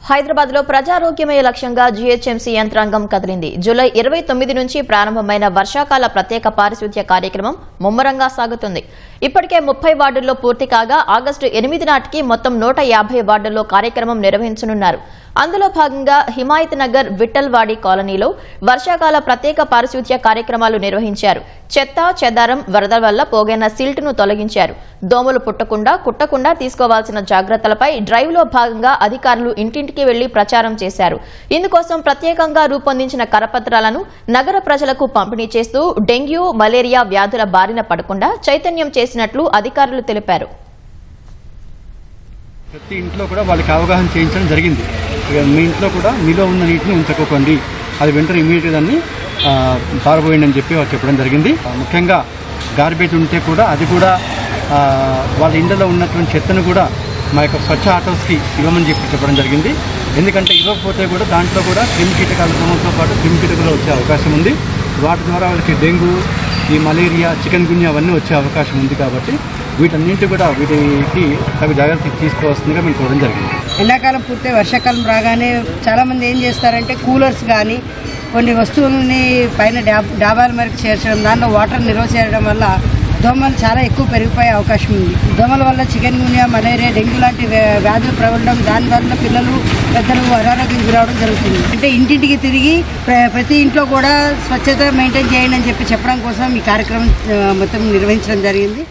హైదరాబాద్ లో ప్రజారోగ్యమే లక్ష్యంగా జీహెచ్ఎంసీ యంత్రాంగం కదిలింది. జూలై 29 నుంచి ప్రారంభమైన వర్షాకాల ప్రత్యేక పారిశుద్ధ్య కార్యక్రమం ముమ్మరంగా సాగుతుంది. ఇప్పటికే 30 వార్డుల్లో పూర్తి కాగా ఆగస్టు 8 నాటికి మొత్తం 150 వార్డుల్లో కార్యక్రమం నిర్వహించనున్నారు. అందులో భాగంగా హిమాయత్ నగర్ విఠల్వాడి కాలనీలో వర్షాకాల ప్రత్యేక పారిశుద్ధ్య కార్యక్రమాలు నిర్వహించారు. చెత్త చెదారం వరదల వల్ల పోగైన సిల్ట్ను తొలగించారు. దోమలు కుట్టకుండా తీసుకోవాల్సిన జాగ్రత్తలపై డ్రైవ్ లో భాగంగా అధికారులు ఇంటింటికి వెళ్లి ప్రచారం చేశారు. ఇందుకోసం ప్రత్యేకంగా రూపొందించిన కరపత్రాలను నగర ప్రజలకు పంపిణీ చేస్తూ డెంగ్యూ, మలేరియా వ్యాధుల బారిన పడకుండా చైతన్యం చేసినట్లు అధికారులు తెలిపారు. ప్రతి ఇంట్లో కూడా వాళ్ళకి అవగాహన చేయించడం జరిగింది. మీ ఇంట్లో కూడా మీలో ఉన్న నీటిని ఉంచుకోకండి, అది వెంటనే ఇమీడియట్గా దాన్ని పారబోయండి అని చెప్పి వాళ్ళు చెప్పడం జరిగింది. ముఖ్యంగా గార్బేజ్ ఉంటే కూడా అది కూడా వాళ్ళ ఇంట్లో ఉన్నటువంటి చెత్తను కూడా మా యొక్క స్వచ్ఛ ఆటోస్కి ఇవ్వమని చెప్పడం జరిగింది. ఎందుకంటే ఇవ్వకపోతే కూడా దాంట్లో కూడా క్రిమికీటకాల క్రమంతో పాటు క్రిమికీటకాలు వచ్చే అవకాశం ఉంది. వాటి ద్వారా వాళ్ళకి డెంగ్యూ, ఈ మలేరియా, చికెన్ గున్యా అవన్నీ వచ్చే అవకాశం ఉంది. కాబట్టి వీటన్నింటి కూడా వీటికి తగు జాగ్రత్త తీసుకోవాల్సిందిగా మేము చూడడం జరిగింది. ఎండాకాలం పూర్తి వర్షాకాలం రాగానే చాలామంది ఏం చేస్తారంటే కూలర్స్ కానీ కొన్ని వస్తువులని పైన డాబాల మేరకు చేర్చడం, దాంట్లో వాటర్ నిల్వ చేయడం వల్ల దోమలు చాలా ఎక్కువ పెరిగిపోయే అవకాశం ఉంది. దోమల వల్ల చికెన్ గున్యా, మలేరియా, డెంగ్యూ లాంటి వ్యాధులు ప్రబలడం, దానివల్ల పిల్లలు పెద్దలు అనారోగ్యం గురవడం జరుగుతుంది. అంటే ఇంటింటికి తిరిగి ప్రతి ఇంట్లో కూడా స్వచ్ఛత మెయింటైన్ చేయండి అని చెప్పడం కోసం ఈ కార్యక్రమం మొత్తం నిర్వహించడం జరిగింది.